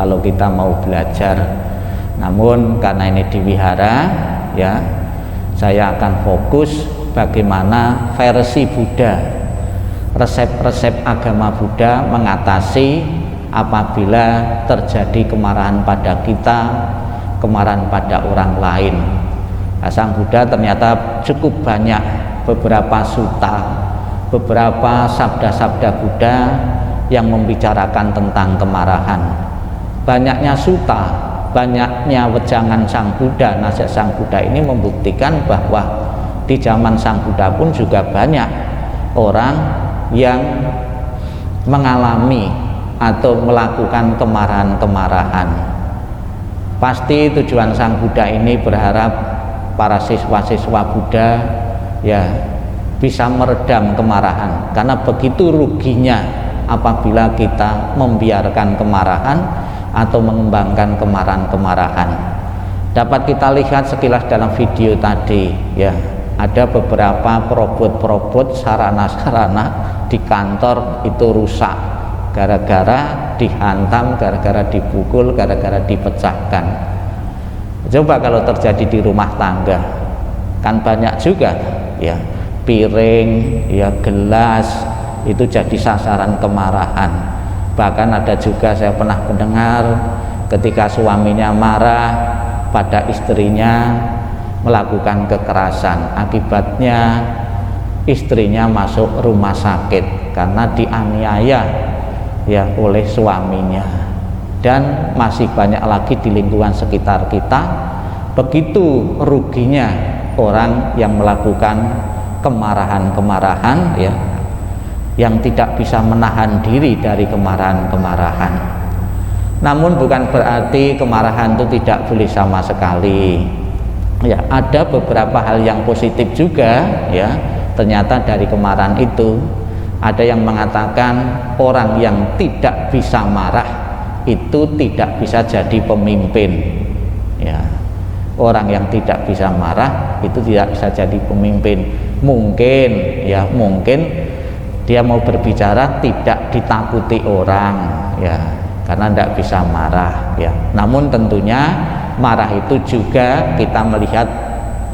kalau kita mau belajar. Namun karena ini di wihara, ya, saya akan fokus bagaimana versi Buddha, resep-resep agama Buddha mengatasi apabila terjadi kemarahan pada kita, kemarahan pada orang lain. Sang Buddha ternyata cukup banyak beberapa sutta, beberapa sabda-sabda Buddha yang membicarakan tentang kemarahan. Banyaknya sutta, banyaknya wejangan Sang Buddha, nasihat Sang Buddha ini membuktikan bahwa di zaman Sang Buddha pun juga banyak orang yang mengalami atau melakukan kemarahan-kemarahan. Pasti tujuan Sang Buddha ini berharap para siswa-siswa Buddha ya bisa meredam kemarahan, karena begitu ruginya apabila kita membiarkan kemarahan atau mengembangkan kemarahan-kemarahan. Dapat kita lihat sekilas dalam video tadi, ya, ada beberapa perabot-perabot, sarana-sarana di kantor itu rusak gara-gara dihantam, gara-gara dipukul, gara-gara dipecahkan. Coba kalau terjadi di rumah tangga, kan banyak juga, ya, piring, ya, gelas itu jadi sasaran kemarahan. Bahkan ada juga saya pernah mendengar ketika suaminya marah pada istrinya melakukan kekerasan, akibatnya istrinya masuk rumah sakit karena dianiaya, ya, oleh suaminya. Dan masih banyak lagi di lingkungan sekitar kita begitu ruginya orang yang melakukan kemarahan-kemarahan, ya, yang tidak bisa menahan diri dari kemarahan-kemarahan. Namun bukan berarti kemarahan itu tidak boleh sama sekali, ya, ada beberapa hal yang positif juga, ya. Ternyata dari kemarahan itu ada yang mengatakan orang yang tidak bisa marah itu tidak bisa jadi pemimpin, ya. Orang yang tidak bisa marah itu tidak bisa jadi pemimpin. Mungkin, ya, mungkin dia mau berbicara tidak ditakuti orang, ya, karena tidak bisa marah, ya. Namun tentunya marah itu juga kita melihat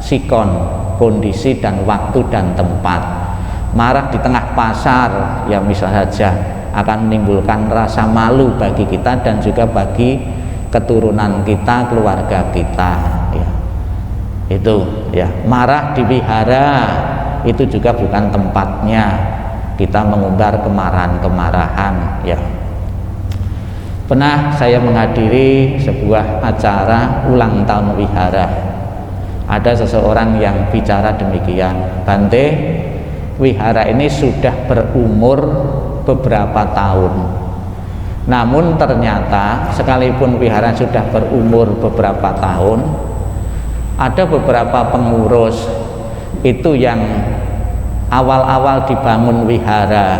sikon, kondisi dan waktu dan tempat. Marah di tengah pasar, ya, misal saja akan menimbulkan rasa malu bagi kita dan juga bagi keturunan kita, keluarga kita, ya. Itu, ya, marah di wihara itu juga bukan tempatnya kita mengumbar kemarahan-kemarahan, ya. Pernah saya menghadiri sebuah acara ulang tahun wihara. Ada seseorang yang bicara demikian, Bante, wihara ini sudah berumur beberapa tahun, namun ternyata sekalipun wihara sudah berumur beberapa tahun, ada beberapa pengurus itu yang awal-awal dibangun wihara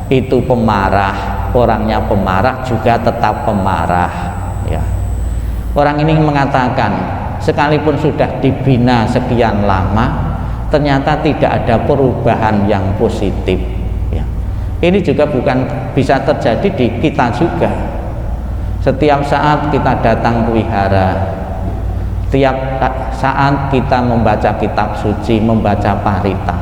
itu pemarah, orangnya pemarah juga tetap pemarah, ya. Orang ini mengatakan sekalipun sudah dibina sekian lama, ternyata tidak ada perubahan yang positif. Ini juga bukan bisa terjadi di kita juga. Setiap saat kita datang ke wihara, setiap saat kita membaca kitab suci, membaca parita,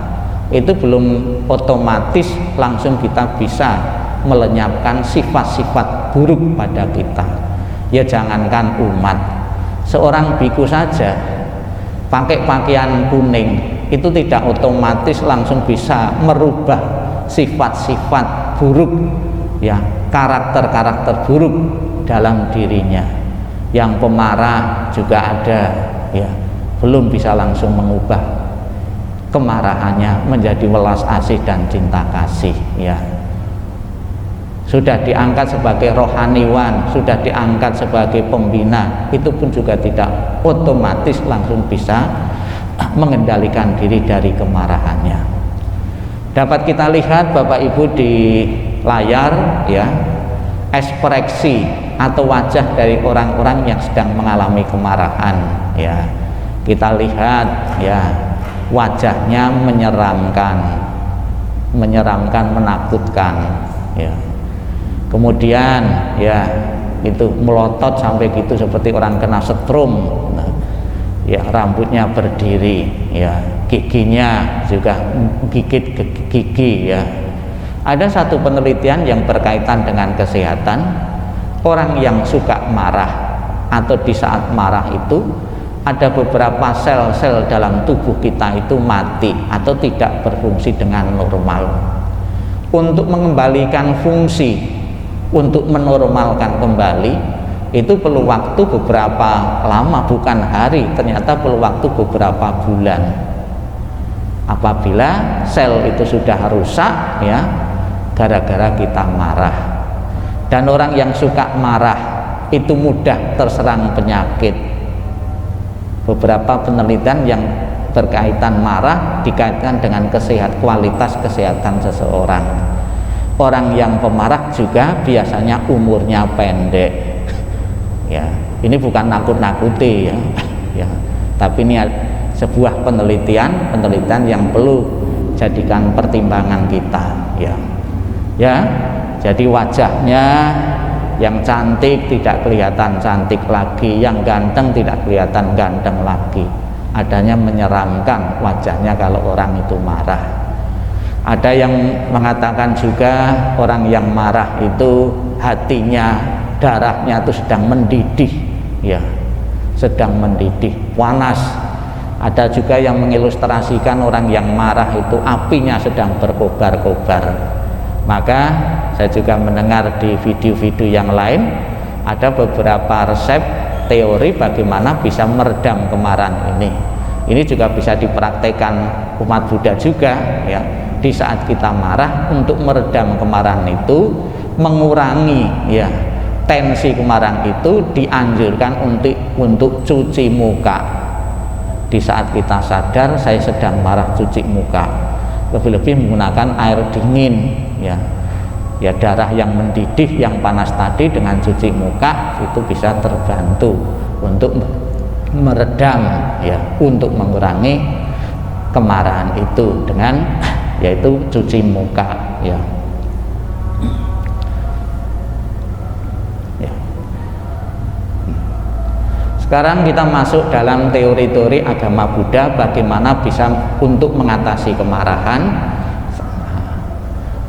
itu belum otomatis langsung kita bisa melenyapkan sifat-sifat buruk pada kita. Ya, jangankan umat, seorang biku saja pakai pakaian kuning itu tidak otomatis langsung bisa merubah sifat-sifat buruk, ya, karakter-karakter buruk dalam dirinya. Yang pemarah juga ada, ya, belum bisa langsung mengubah kemarahannya menjadi welas asih dan cinta kasih, ya. Sudah diangkat sebagai rohaniwan, sudah diangkat sebagai pembina, itu pun juga tidak otomatis langsung bisa mengendalikan diri dari kemarahannya. Dapat kita lihat Bapak Ibu di layar, ya, ekspresi atau wajah dari orang-orang yang sedang mengalami kemarahan, ya. Kita lihat, ya, wajahnya menyeramkan, menakutkan, ya. Kemudian, ya, itu melotot sampai gitu seperti orang kena setrum. Nah, ya rambutnya berdiri, ya giginya juga gigit gigi ya. Ada satu penelitian yang berkaitan dengan kesehatan, orang yang suka marah atau di saat marah itu ada beberapa sel-sel dalam tubuh kita itu mati atau tidak berfungsi dengan normal. Untuk mengembalikan fungsi, untuk menormalkan kembali itu perlu waktu beberapa lama, bukan hari, ternyata perlu waktu beberapa bulan. Apabila sel itu sudah rusak ya gara-gara kita marah. Dan orang yang suka marah itu mudah terserang penyakit. Beberapa penelitian yang berkaitan marah dikaitkan dengan kualitas kesehatan seseorang. Orang yang pemarah juga biasanya umurnya pendek. Ya, ini bukan nakut-nakuti ya. Ya, tapi ini sebuah penelitian yang perlu jadikan pertimbangan kita ya. Ya, jadi wajahnya yang cantik tidak kelihatan cantik lagi, yang ganteng tidak kelihatan ganteng lagi. Adanya menyeramkan wajahnya kalau orang itu marah. Ada yang mengatakan juga orang yang marah itu hatinya, darahnya itu sedang mendidih ya, sedang mendidih, panas. Ada juga yang mengilustrasikan orang yang marah itu apinya sedang berkobar-kobar. Maka saya juga mendengar di video-video yang lain ada beberapa resep teori bagaimana bisa meredam kemarahan ini. Ini juga bisa dipraktekkan umat Buddha juga ya. Di saat kita marah, untuk meredam kemarahan itu, mengurangi ya tensi kemarahan itu, dianjurkan untuk cuci muka. Di saat kita sadar saya sedang marah, cuci muka. Lebih-lebih menggunakan air dingin ya. Ya, darah yang mendidih, yang panas tadi dengan cuci muka itu bisa terbantu untuk meredam ya, untuk mengurangi kemarahan itu dengan yaitu cuci muka ya. Ya. Sekarang kita masuk dalam teori-teori agama Buddha bagaimana bisa untuk mengatasi kemarahan.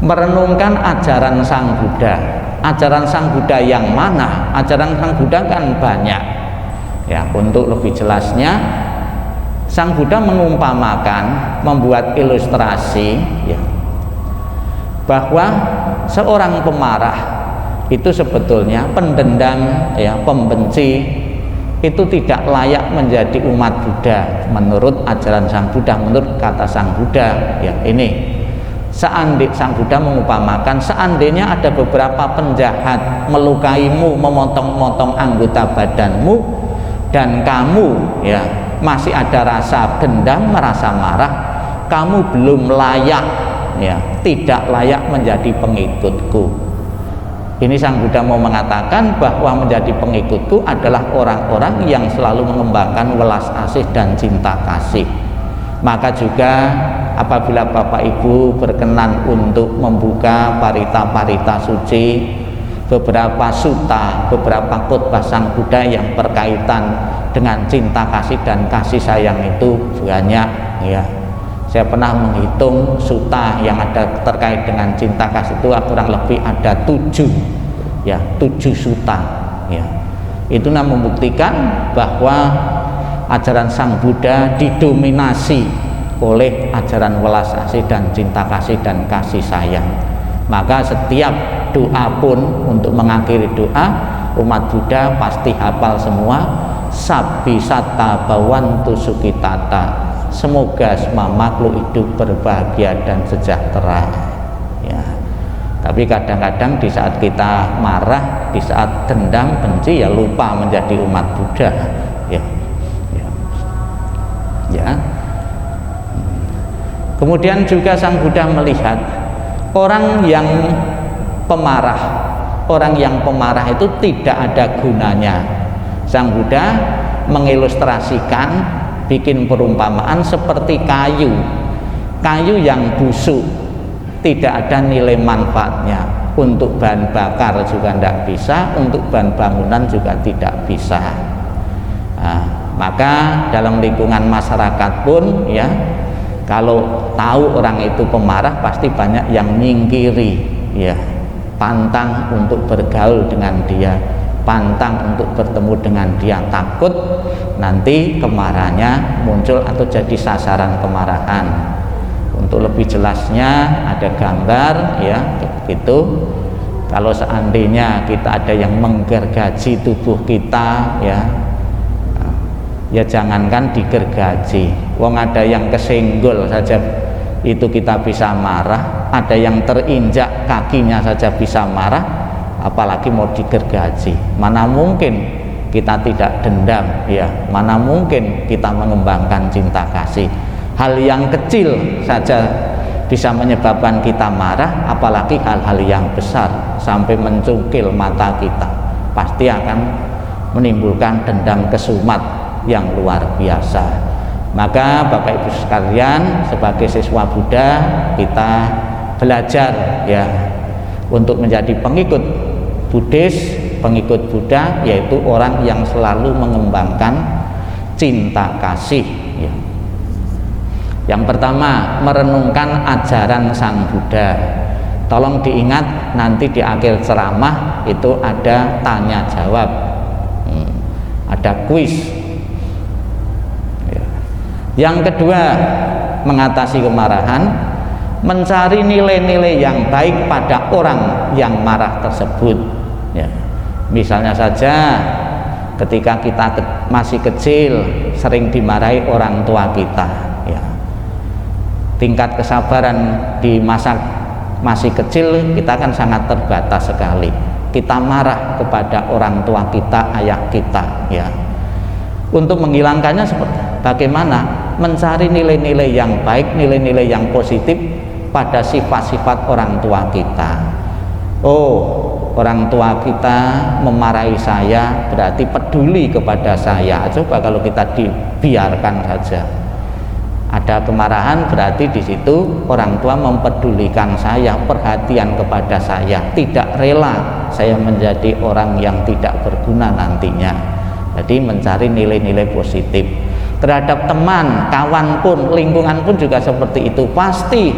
Merenungkan ajaran Sang Buddha. Ajaran Sang Buddha yang mana? Ajaran Sang Buddha kan banyak ya. Untuk lebih jelasnya, Sang Buddha mengumpamakan, membuat ilustrasi ya, bahwa seorang pemarah itu sebetulnya pendendam ya, pembenci itu tidak layak menjadi umat Buddha menurut ajaran Sang Buddha, menurut kata Sang Buddha ya. Ini seandainya Sang Buddha mengumpamakan, seandainya ada beberapa penjahat melukaimu, memotong-motong anggota badanmu, dan kamu ya masih ada rasa dendam, merasa marah, kamu belum layak ya, tidak layak menjadi pengikutku. Ini Sang Buddha mau mengatakan bahwa menjadi pengikutku adalah orang-orang yang selalu mengembangkan welas asih dan cinta kasih. Maka juga apabila Bapak Ibu berkenan untuk membuka parita-parita suci, beberapa sutta, beberapa khotbah Sang Buddha yang berkaitan dengan cinta kasih dan kasih sayang itu banyak ya. Saya pernah menghitung sutta yang ada terkait dengan cinta kasih itu kurang lebih ada 7 ya, 7 sutta ya. Itu membuktikan bahwa ajaran Sang Buddha didominasi oleh ajaran welas asih dan cinta kasih dan kasih sayang. Maka setiap doa pun untuk mengakhiri doa, umat Buddha pasti hafal semua, Sabbi satta bawantu sukitata, semoga semua makhluk hidup berbahagia dan sejahtera ya. Tapi kadang-kadang di saat kita marah, di saat dendam, benci ya lupa menjadi umat Buddha ya. Ya. Kemudian juga Sang Buddha melihat orang yang pemarah, orang yang pemarah itu tidak ada gunanya. Sang Buddha mengilustrasikan, bikin perumpamaan seperti kayu yang busuk, tidak ada nilai manfaatnya. untuk bahan bakar juga tidak bisa, untuk bahan bangunan juga tidak bisa. Maka dalam lingkungan masyarakat pun ya, kalau tahu orang itu pemarah pasti banyak yang nyingkiri ya, pantang untuk bergaul dengan dia, pantang untuk bertemu dengan dia, takut nanti kemarahannya muncul atau jadi sasaran kemarahan. Untuk lebih jelasnya ada gambar ya gitu. Kalau seandainya kita ada yang menggergaji tubuh kita ya jangankan digergaji, wong ada yang kesenggol saja itu kita bisa marah, ada yang terinjak kakinya saja bisa marah, apalagi mau digergaji. Mana mungkin kita tidak dendam ya, mana mungkin kita mengembangkan cinta kasih. Hal yang kecil saja bisa menyebabkan kita marah, apalagi hal-hal yang besar sampai mencungkil mata kita, pasti akan menimbulkan dendam kesumat yang luar biasa. Maka Bapak Ibu sekalian, sebagai siswa Buddha, kita belajar ya untuk menjadi pengikut Buddhis, pengikut Buddha, yaitu orang yang selalu mengembangkan cinta kasih ya. Yang pertama, merenungkan ajaran Sang Buddha. Tolong diingat, nanti di akhir ceramah itu ada tanya jawab, ada kuis. Yang kedua, mengatasi kemarahan, mencari nilai-nilai yang baik pada orang yang marah tersebut ya. Misalnya saja ketika kita masih kecil sering dimarahi orang tua kita ya. Tingkat kesabaran di masa masih kecil kita kan sangat terbatas sekali. Kita marah kepada orang tua kita, ayah kita ya. Untuk menghilangkannya seperti bagaimana? Mencari nilai-nilai yang baik, nilai-nilai yang positif pada sifat-sifat orang tua kita. Oh, orang tua kita memarahi saya berarti peduli kepada saya. Coba kalau kita dibiarkan saja, ada kemarahan, berarti di situ orang tua mempedulikan saya, perhatian kepada saya, tidak rela saya menjadi orang yang tidak berguna nantinya. Jadi mencari nilai-nilai positif terhadap teman, kawan pun, lingkungan pun juga seperti itu. Pasti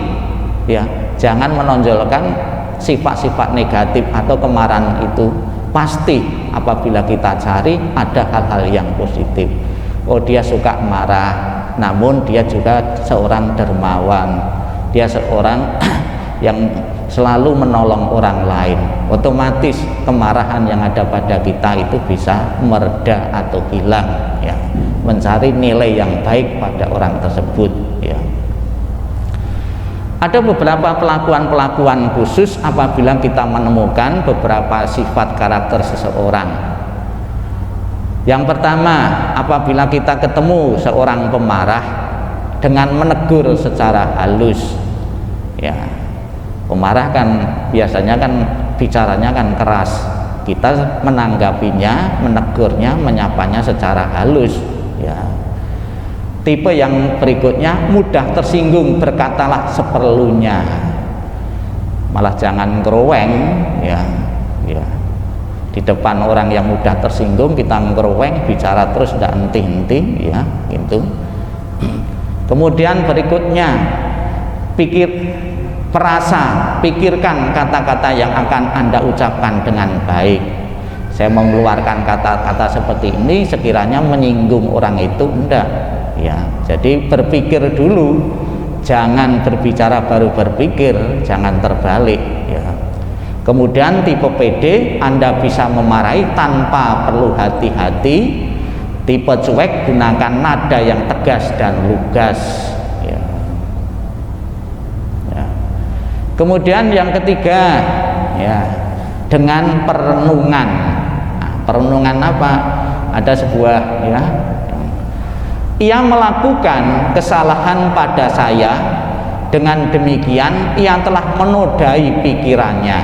ya, jangan menonjolkan sifat-sifat negatif atau kemarahan itu. Pasti apabila kita cari ada hal-hal yang positif. Oh, dia suka marah, namun dia juga seorang dermawan, dia seorang yang selalu menolong orang lain. Otomatis kemarahan yang ada pada kita itu bisa mereda atau hilang ya. Mencari nilai yang baik pada orang tersebut ya. Ada beberapa pelakuan-pelakuan khusus apabila kita menemukan beberapa sifat karakter seseorang. Yang pertama, apabila kita ketemu seorang pemarah dengan menegur secara halus ya. Pemarah kan biasanya kan bicaranya kan keras, kita menanggapinya, menegurnya, menyapanya secara halus ya. Tipe yang berikutnya, mudah tersinggung, berkatalah seperlunya, malah jangan ngeroweng ya. Di depan orang yang mudah tersinggung kita ngeroweng, bicara terus tidak henti-henti ya gitu. Kemudian berikutnya, pikirkan kata-kata yang akan Anda ucapkan dengan baik. Saya mengeluarkan kata-kata seperti ini sekiranya menyinggung orang itu enggak ya. Jadi berpikir dulu, jangan berbicara baru berpikir, jangan terbalik ya. Kemudian tipe PD, Anda bisa memarahi tanpa perlu hati-hati. Tipe cuek, gunakan nada yang tegas dan lugas ya. Kemudian yang ketiga ya, dengan perenungan. Nah, perenungan apa? Ada sebuah ya, ia melakukan kesalahan pada saya, dengan demikian ia telah menodai pikirannya,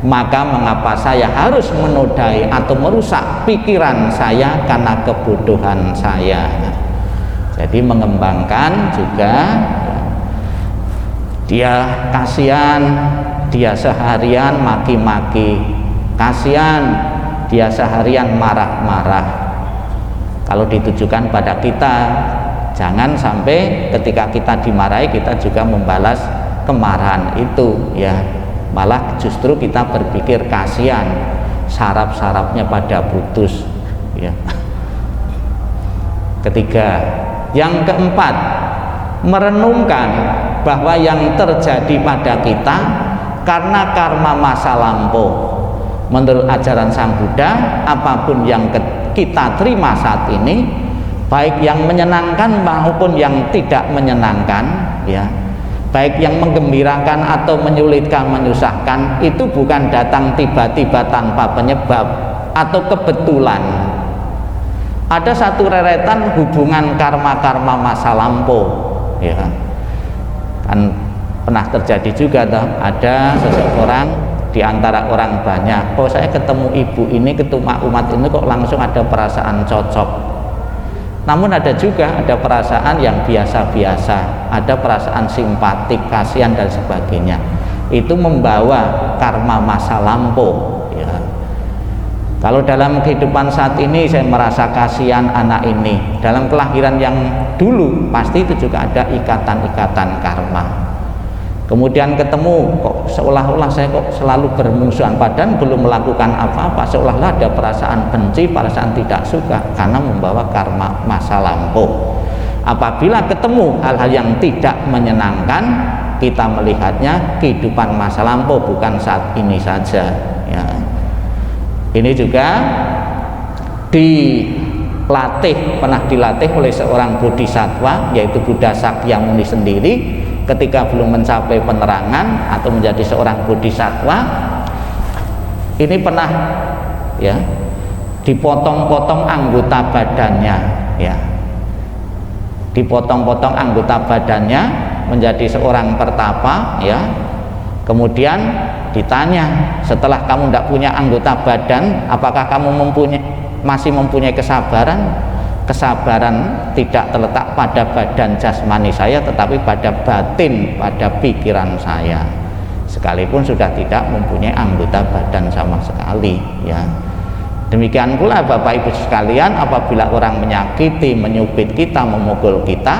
maka mengapa saya harus menodai atau merusak pikiran saya karena kebodohan saya. Jadi mengembangkan juga, dia kasihan dia seharian maki-maki, kasihan dia seharian marah-marah. Kalau ditujukan pada kita, jangan sampai ketika kita dimarahi kita juga membalas kemarahan itu, ya. Malah justru kita berpikir kasihan, saraf-sarafnya pada putus, ya. Ketiga, yang keempat, merenungkan bahwa yang terjadi pada kita karena karma masa lampau. Menurut ajaran Sang Buddha, apapun yang kita terima saat ini, baik yang menyenangkan maupun yang tidak menyenangkan, ya, baik yang menggembirakan atau menyulitkan, menyusahkan, itu bukan datang tiba-tiba tanpa penyebab atau kebetulan. Ada satu reretan hubungan karma-karma masa lampau, ya. Kan pernah terjadi juga toh, ada seseorang di antara orang banyak, kok saya ketemu ibu ini, ketua umat ini kok langsung ada perasaan cocok. Namun ada juga ada perasaan yang biasa-biasa, ada perasaan simpatik, kasihan dan sebagainya. Itu membawa karma masa lampau, ya. Kalau dalam kehidupan saat ini saya merasa kasihan anak ini, dalam kelahiran yang dulu pasti itu juga ada ikatan-ikatan karma. Kemudian ketemu, kok seolah-olah saya kok selalu bermusuhan, padahal belum melakukan apa-apa, seolah-olah ada perasaan benci, perasaan tidak suka, karena membawa karma masa lampau. Apabila ketemu hal-hal yang tidak menyenangkan, kita melihatnya kehidupan masa lampau, bukan saat ini saja, ya. Ini juga pernah dilatih oleh seorang bodhisattva, yaitu Buddha Sakyamuni sendiri. Ketika belum mencapai penerangan atau menjadi seorang bodhisattva, ini pernah, ya, dipotong-potong anggota badannya, ya, dipotong-potong anggota badannya menjadi seorang pertapa, ya. Kemudian ditanya, setelah kamu tidak punya anggota badan, apakah kamu masih mempunyai kesabaran? Kesabaran tidak terletak pada badan jasmani saya, tetapi pada batin, pada pikiran saya. Sekalipun sudah tidak mempunyai anggota badan sama sekali, ya. Demikian pula Bapak Ibu sekalian, apabila orang menyakiti, menyubit kita, memukul kita,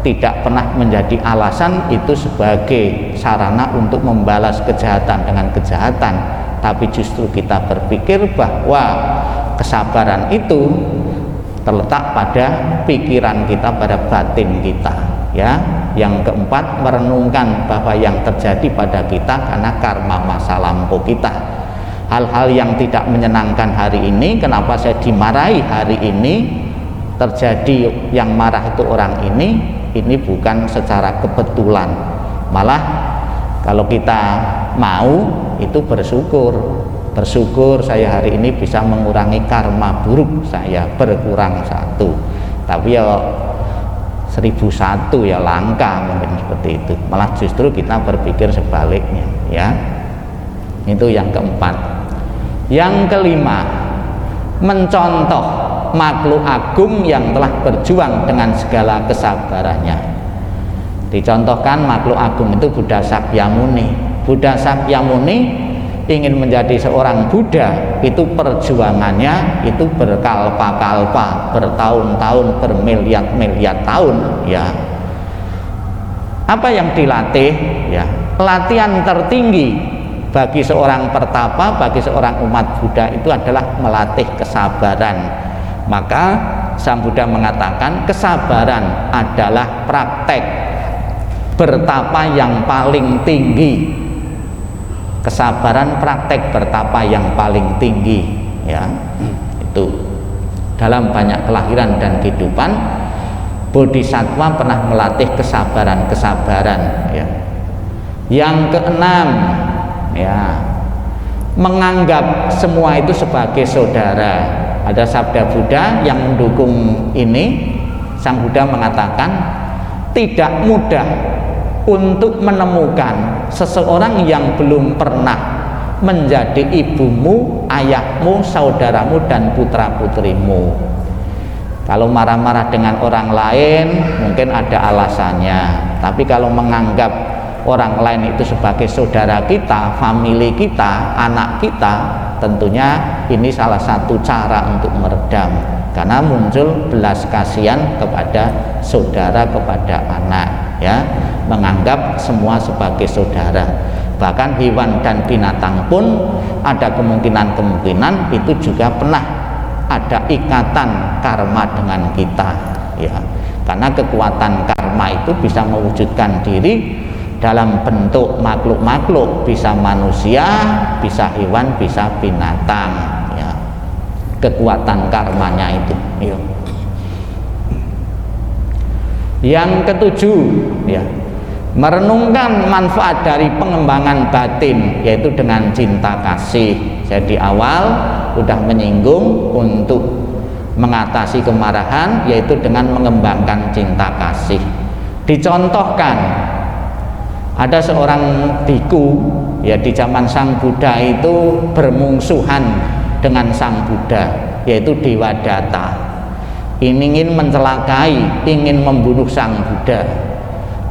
tidak pernah menjadi alasan itu sebagai sarana untuk membalas kejahatan dengan kejahatan, tapi justru kita berpikir bahwa kesabaran itu terletak pada pikiran kita, pada batin kita, ya. Yang keempat, merenungkan bahwa yang terjadi pada kita karena karma masa lampau kita. Hal-hal yang tidak menyenangkan hari ini, kenapa saya dimarahi hari ini, terjadi yang marah itu orang ini bukan secara kebetulan. Malah kalau kita mau itu bersyukur saya hari ini bisa mengurangi karma buruk saya, berkurang 1. Tapi ya 1001 ya langka mungkin seperti itu. Malah justru kita berpikir sebaliknya, ya. Itu yang keempat. Yang kelima, mencontoh makhluk agung yang telah berjuang dengan segala kesabarannya. Dicontohkan makhluk agung itu Buddha Sakyamuni. Buddha Sakyamuni ingin menjadi seorang Buddha, itu perjuangannya itu berkalpa-kalpa, bertahun-tahun, bermiliar-miliar tahun, ya. Apa yang dilatih, ya, latihan tertinggi bagi seorang pertapa, bagi seorang umat Buddha itu adalah melatih kesabaran. Maka Sang Buddha mengatakan kesabaran adalah praktek bertapa yang paling tinggi. Kesabaran praktek bertapa yang paling tinggi, ya. Itu dalam banyak kelahiran dan kehidupan bodhisattva pernah melatih kesabaran, ya. Yang keenam, ya, menganggap semua itu sebagai saudara. Ada sabda Buddha yang mendukung ini. Sang Buddha mengatakan tidak mudah untuk menemukan seseorang yang belum pernah menjadi ibumu, ayahmu, saudaramu, dan putra-putrimu. Kalau marah-marah dengan orang lain mungkin ada alasannya, tapi kalau menganggap orang lain itu sebagai saudara kita, famili kita, anak kita, tentunya ini salah satu cara untuk meredam, karena muncul belas kasihan kepada saudara, kepada anak, ya, menganggap semua sebagai saudara. Bahkan hewan dan binatang pun ada kemungkinan itu juga pernah ada ikatan karma dengan kita, ya, karena kekuatan karma itu bisa mewujudkan diri dalam bentuk makhluk-makhluk, bisa manusia, bisa hewan, bisa binatang, ya, kekuatan karmanya itu, ya. Yang ketujuh, ya, merenungkan manfaat dari pengembangan batin, yaitu dengan cinta kasih. Saya di awal sudah menyinggung untuk mengatasi kemarahan, yaitu dengan mengembangkan cinta kasih. Dicontohkan, ada seorang biku, ya, di zaman Sang Buddha itu bermungsuhan dengan Sang Buddha, yaitu Dewadatta. Ingin mencelakai, ingin membunuh Sang Buddha.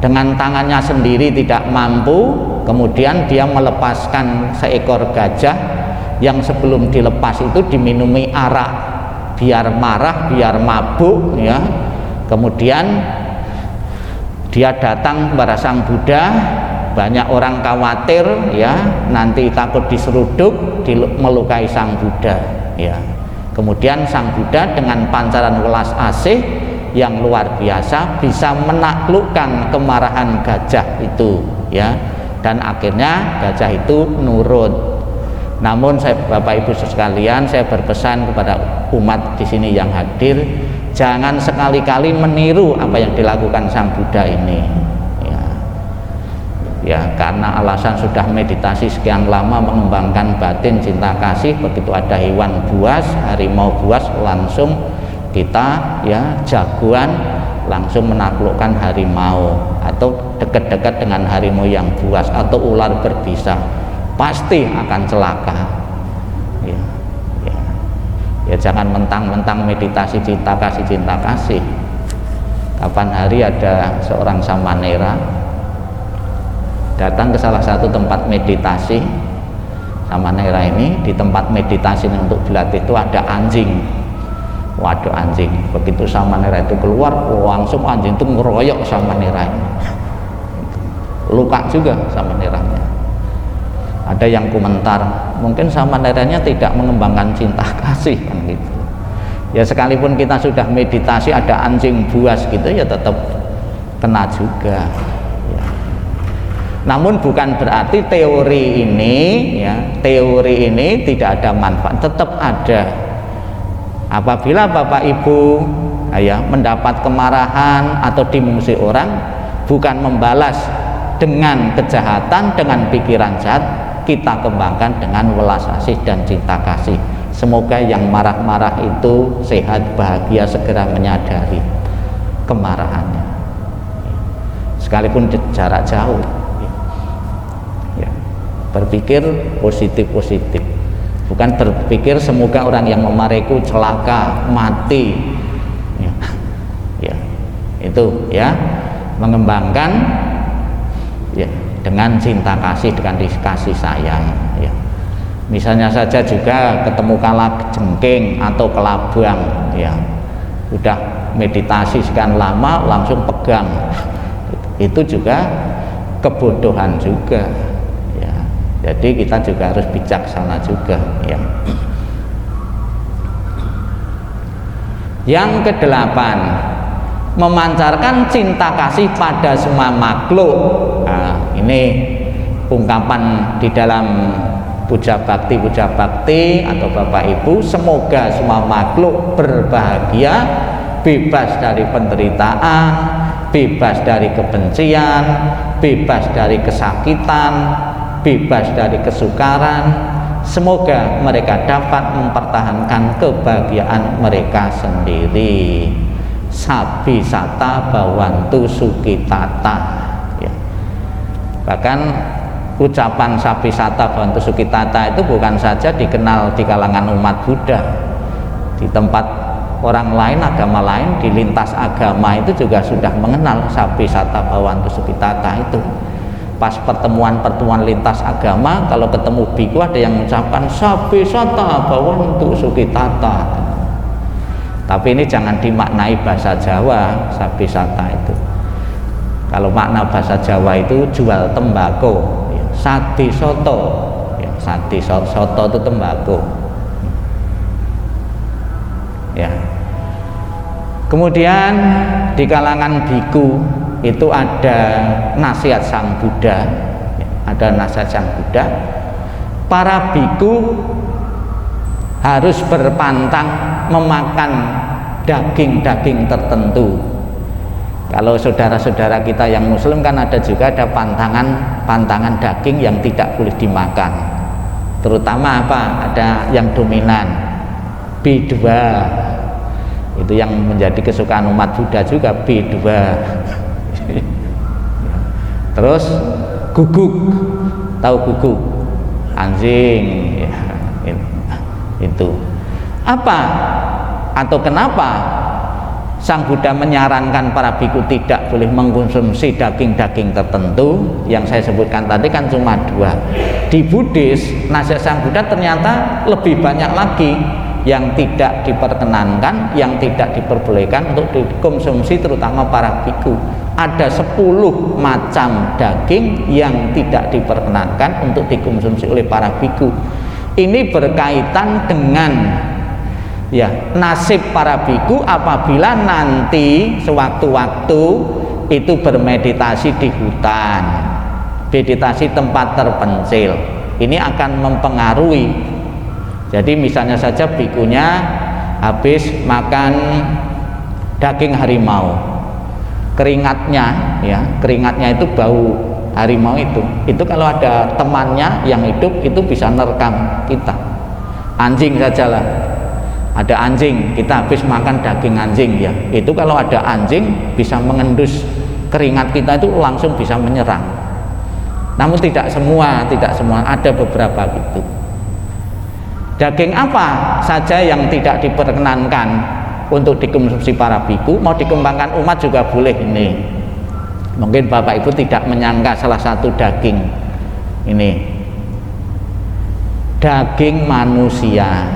Dengan tangannya sendiri tidak mampu, kemudian dia melepaskan seekor gajah yang sebelum dilepas itu diminumi arak biar marah, biar mabuk, ya. Kemudian dia datang kepada Sang Buddha. Banyak orang khawatir, ya, nanti takut diseruduk, melukai Sang Buddha, ya. Kemudian Sang Buddha dengan pancaran welas asih yang luar biasa bisa menaklukkan kemarahan gajah itu, ya, dan akhirnya gajah itu nurut. Namun Bapak Ibu sekalian, saya berpesan kepada umat di sini yang hadir, jangan sekali-kali meniru apa yang dilakukan Sang Buddha ini, ya. Ya, karena alasan sudah meditasi sekian lama mengembangkan batin cinta kasih, begitu ada hewan buas, harimau buas, langsung kita, ya, jagoan langsung menaklukkan harimau, atau dekat-dekat dengan harimau yang buas, atau ular berbisa, pasti akan celaka, ya, ya. Ya, jangan mentang-mentang meditasi cinta kasih. Kapan hari ada seorang samanera datang ke salah satu tempat meditasi. Samanera ini di tempat meditasi untuk dilatih itu ada anjing. Waduh, anjing, begitu samanera itu keluar, langsung anjing itu ngeroyok samanera ini, luka juga samaneranya. Ada yang komentar, mungkin samaneranya tidak mengembangkan cinta kasih, kan gitu. Ya, sekalipun kita sudah meditasi ada anjing buas gitu, ya tetap kena juga, ya. Namun bukan berarti teori ini tidak ada manfaat, tetap ada. Apabila Bapak Ibu, ya, mendapat kemarahan atau dimungsi orang, bukan membalas dengan kejahatan, dengan pikiran jahat, kita kembangkan dengan welas asih dan cinta kasih. Semoga yang marah-marah itu sehat, bahagia, segera menyadari kemarahannya, sekalipun jarak jauh, ya. Berpikir positif, bukan berpikir semoga orang yang memarahiku celaka, mati, ya. Ya, itu, ya, mengembangkan, ya, dengan cinta kasih, dengan kasih sayang, ya. Misalnya saja juga ketemu kalajengking atau kelabang, ya, udah meditasi sekian lama langsung pegang, itu juga kebodohan juga, ya. Jadi kita juga harus bijaksana juga, ya. Yang kedelapan, memancarkan cinta kasih pada semua makhluk. Nah, ini ungkapan di dalam puja bakti atau Bapak Ibu, semoga semua makhluk berbahagia, bebas dari penderitaan, bebas dari kebencian, bebas dari kesakitan, bebas dari kesukaran. Semoga mereka dapat mempertahankan kebahagiaan mereka sendiri. Sabi sata bawantu sukitata, ya. Bahkan ucapan sabi sata bawantu sukitata itu bukan saja dikenal di kalangan umat Buddha, di tempat orang lain, agama lain, di lintas agama itu juga sudah mengenal sabi sata bawantu sukitata itu. pas pertemuan lintas agama, kalau ketemu biku ada yang mengucapkan sabe sata bawantu sukitata, tapi ini jangan dimaknai bahasa Jawa sabe sata itu. Kalau makna bahasa Jawa itu jual tembakau, ya, sate soto, ya, sate soto itu tembakau, ya. Kemudian di kalangan biku itu ada nasihat Sang Buddha, ya, ada nasihat Sang Buddha. Para biku harus berpantang memakan daging-daging tertentu. Kalau saudara-saudara kita yang muslim kan ada juga ada pantangan daging yang tidak boleh dimakan. Terutama apa? Ada yang dominan B2. Itu yang menjadi kesukaan umat Buddha juga, B2. Terus guguk. Tahu guguk? Anjing, ya, itu. Apa atau kenapa Sang Buddha menyarankan para biku tidak boleh mengkonsumsi daging-daging tertentu? Yang saya sebutkan tadi kan cuma 2. Di Buddhis, nasihat Sang Buddha ternyata lebih banyak lagi yang tidak diperkenankan, yang tidak diperbolehkan untuk dikonsumsi, terutama para biku. Ada 10 macam daging yang tidak diperkenankan untuk dikonsumsi oleh para biku. Ini berkaitan dengan, ya, nasib para biku apabila nanti sewaktu-waktu itu bermeditasi di hutan, meditasi tempat terpencil. Ini akan mempengaruhi. Jadi misalnya saja bikunya habis makan daging harimau, keringatnya, ya, keringatnya itu bau harimau itu kalau ada temannya yang hidup itu bisa nerekam kita. Anjing sajalah, ada anjing, kita habis makan daging anjing, ya, itu kalau ada anjing bisa mengendus keringat kita itu langsung bisa menyerang. Namun tidak semua, ada beberapa gitu. Daging apa saja yang tidak diperkenankan untuk dikonsumsi para biku, mau dikembangkan umat juga boleh ini. Mungkin Bapak Ibu tidak menyangka salah satu daging ini, daging manusia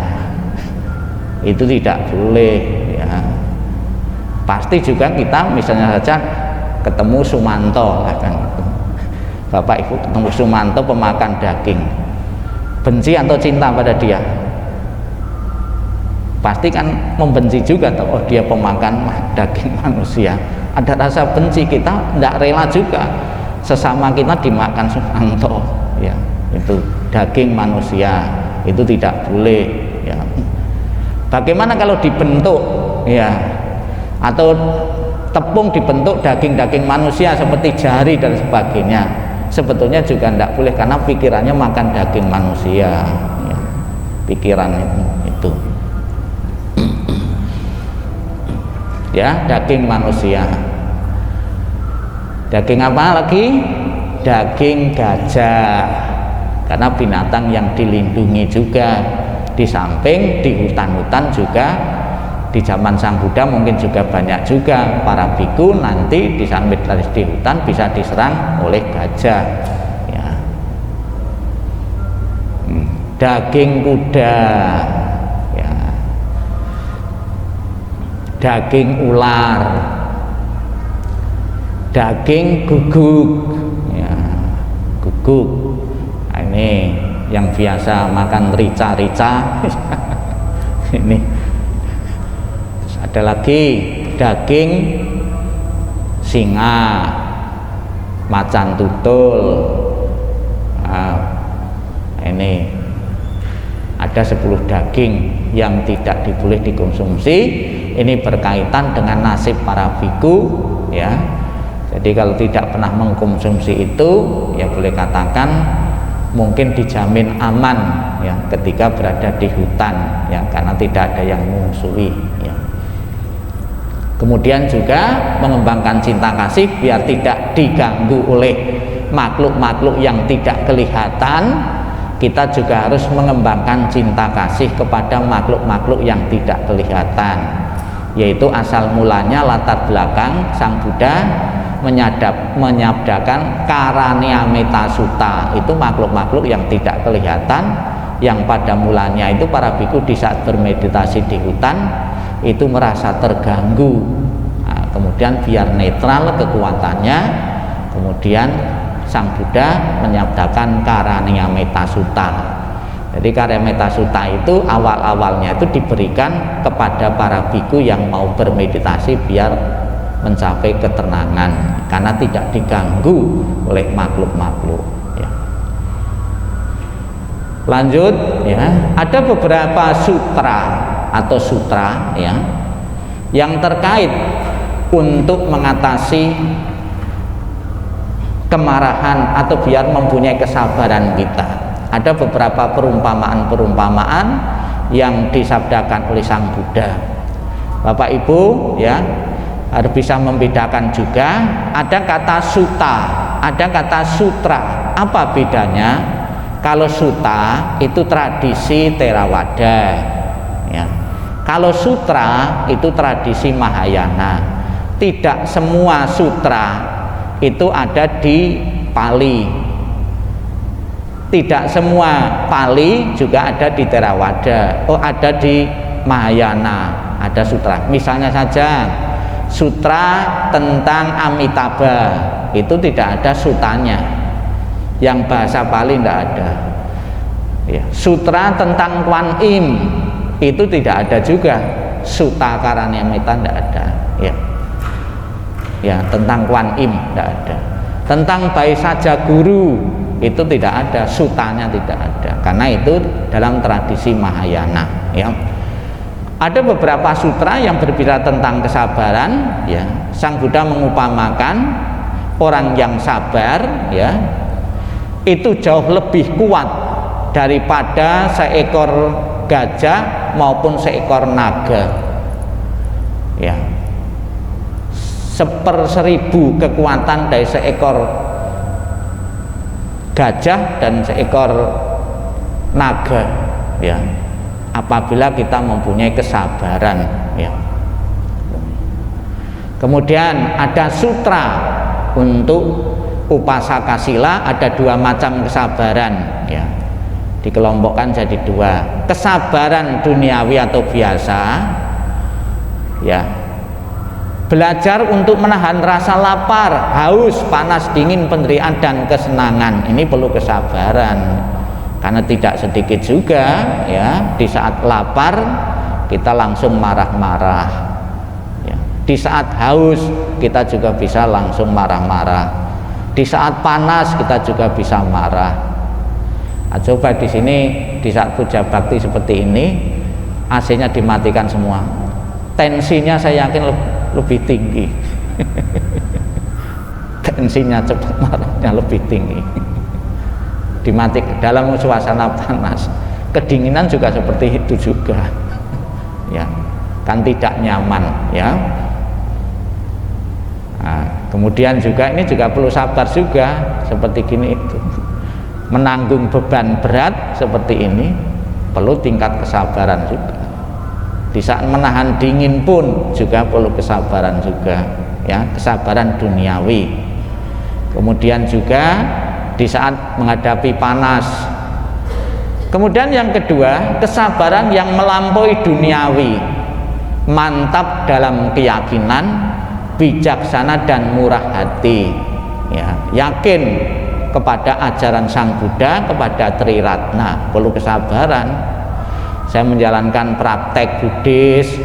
itu tidak boleh, ya. Pasti juga kita misalnya saja ketemu Sumanto, kan, Bapak Ibu ketemu Sumanto pemakan daging, benci atau cinta pada dia? Pasti kan membenci juga, oh dia pemakan daging manusia, ada rasa benci, kita tidak rela juga sesama kita dimakan Sumanto, ya. Itu daging manusia itu tidak boleh, ya. Bagaimana kalau dibentuk, ya, atau tepung dibentuk daging-daging manusia seperti jari dan sebagainya, sebetulnya juga tidak boleh karena pikirannya makan daging manusia, ya. Pikiran itu. Ya, daging manusia. Daging apa lagi? Daging gajah, karena binatang yang dilindungi juga. Di samping di hutan-hutan juga di zaman Sang Buddha mungkin juga banyak juga para biku nanti di saat meditasi di hutan bisa diserang oleh gajah, ya. Daging kuda, ya. Daging ular, daging guguk, ya, guguk. Nah, ini yang biasa makan rica-rica. Ini ada lagi daging singa, macan tutul. Nah, ini ada 10 daging yang tidak diboleh dikonsumsi. Ini berkaitan dengan nasib para biku, ya. Jadi kalau tidak pernah mengkonsumsi itu, ya boleh katakan mungkin dijamin aman, ya, ketika berada di hutan, ya, karena tidak ada yang mengmusuhi, ya. Kemudian juga mengembangkan cinta kasih biar tidak diganggu oleh makhluk-makhluk yang tidak kelihatan. Kita juga harus mengembangkan cinta kasih kepada makhluk-makhluk yang tidak kelihatan, yaitu asal mulanya latar belakang Sang Buddha menyabdakan Karania Metasuta, itu makhluk-makhluk yang tidak kelihatan, yang pada mulanya itu para biku di saat bermeditasi di hutan itu merasa terganggu. Nah, kemudian biar netral kekuatannya, kemudian Sang Buddha menyabdakan Karania Metasuta. Jadi Karania Metasuta itu awal-awalnya itu diberikan kepada para biku yang mau bermeditasi biar mencapai ketenangan, karena tidak diganggu oleh makhluk-makhluk. Ya. Lanjut, ya, ada beberapa sutra ya, yang terkait untuk mengatasi kemarahan atau biar mempunyai kesabaran kita. Ada beberapa perumpamaan-perumpamaan yang disabdakan oleh Sang Buddha. Bapak Ibu ya harus bisa membedakan juga, ada kata sutta, ada kata sutra. Apa bedanya? Kalau sutta itu tradisi Theravada ya. Kalau sutra itu tradisi Mahayana. Tidak semua sutra itu ada di Pali. Tidak semua Pali juga ada di Theravada. Oh, ada di Mahayana, ada sutra. Misalnya saja sutra tentang Amitabha itu tidak ada sutanya, yang bahasa Pali tidak ada. Ya. Sutra tentang Kuan Im itu tidak ada juga, Sutta Karaniamita tidak ada. Ya. Ya, tentang Kuan Im tidak ada. Tentang Baisaja Guru itu tidak ada, sutanya tidak ada, karena itu dalam tradisi Mahayana. Ya. Ada beberapa sutra yang berbicara tentang kesabaran. Ya. Sang Buddha mengupamakan orang yang sabar, ya, itu jauh lebih kuat daripada seekor gajah maupun seekor naga. Ya. 1/1000 kekuatan dari seekor gajah dan seekor naga, ya, apabila kita mempunyai kesabaran. Ya. Kemudian ada sutra untuk upasaka sila, ada 2 macam kesabaran, ya, dikelompokkan jadi 2. Kesabaran duniawi atau biasa, ya, belajar untuk menahan rasa lapar, haus, panas, dingin, penderian, dan kesenangan. Ini perlu kesabaran, karena tidak sedikit juga, ya, di saat lapar kita langsung marah-marah, ya. Di saat haus kita juga bisa langsung marah-marah. Di saat panas kita juga bisa marah. Nah, coba di sini di saat puja bakti seperti ini, AC-nya dimatikan semua, tensinya saya yakin lebih tinggi. Tensinya cepat, marahnya lebih tinggi. Dimatik dalam suasana panas, kedinginan juga seperti itu juga, ya, kan tidak nyaman, ya. Nah, kemudian juga ini juga perlu sabar juga, seperti gini itu, menanggung beban berat seperti ini perlu tingkat kesabaran juga. Di saat menahan dingin pun juga perlu kesabaran juga, ya, kesabaran duniawi. Kemudian juga di saat menghadapi panas. Kemudian yang kedua, kesabaran yang melampaui duniawi, mantap dalam keyakinan, bijaksana dan murah hati, ya, yakin kepada ajaran Sang Buddha, kepada Triratna, perlu kesabaran. Saya menjalankan praktek Buddhis,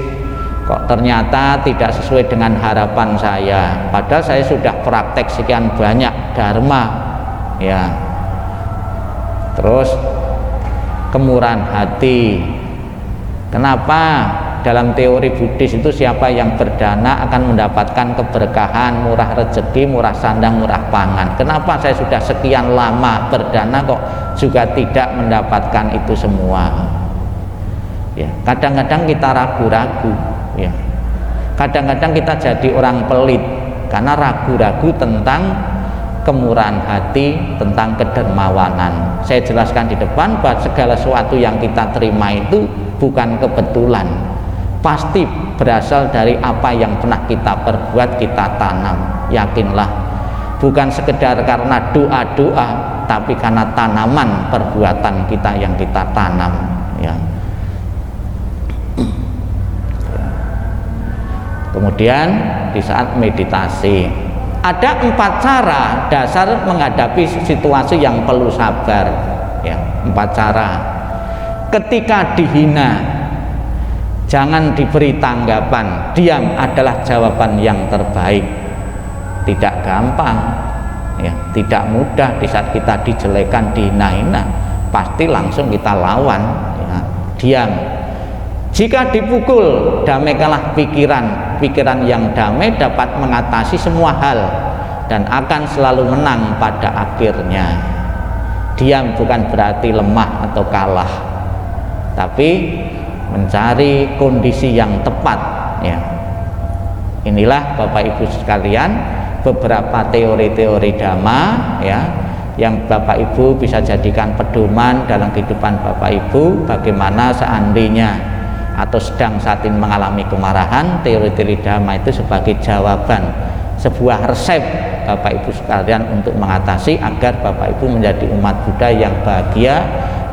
kok ternyata tidak sesuai dengan harapan saya, padahal saya sudah praktek sekian banyak dharma, ya. Terus kemurahan hati. Kenapa dalam teori Buddhis itu siapa yang berdana akan mendapatkan keberkahan, murah rezeki, murah sandang, murah pangan? Kenapa saya sudah sekian lama berdana kok juga tidak mendapatkan itu semua? Ya, kadang-kadang kita ragu-ragu, ya. Kadang-kadang kita jadi orang pelit karena ragu-ragu tentang kemurahan hati, tentang kedermawanan. Saya jelaskan di depan bahwa segala sesuatu yang kita terima itu bukan kebetulan, pasti berasal dari apa yang pernah kita perbuat, kita tanam. yakinlah bukan sekedar karena doa-doa, tapi karena tanaman perbuatan kita yang kita tanam, ya. Kemudian di saat meditasi ada 4 cara dasar menghadapi situasi yang perlu sabar, ya. 4 cara. Ketika dihina, jangan diberi tanggapan, diam adalah jawaban yang terbaik. Tidak gampang, ya, tidak mudah. Di saat kita dijelekan, dihina-hina, pasti langsung kita lawan, ya. Diam. Jika dipukul, damaikanlah pikiran. Pikiran yang damai dapat mengatasi semua hal dan akan selalu menang pada akhirnya. Diam bukan berarti lemah atau kalah, tapi mencari kondisi yang tepat, ya. Inilah Bapak Ibu sekalian beberapa teori-teori Dhamma, ya, yang Bapak Ibu bisa jadikan pedoman dalam kehidupan Bapak Ibu. Bagaimana seandainya atau sedang saat ini mengalami kemarahan, teori-teori Dhamma itu sebagai jawaban, sebuah resep Bapak Ibu sekalian untuk mengatasi agar Bapak Ibu menjadi umat Buddha yang bahagia,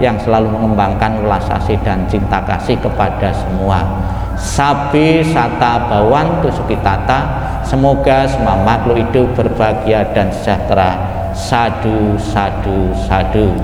yang selalu mengembangkan welas asih dan cinta kasih kepada semua. Sabi sata bawantu sukitata, semoga semua makhluk hidup berbahagia dan sejahtera. Sadu, sadu, sadu.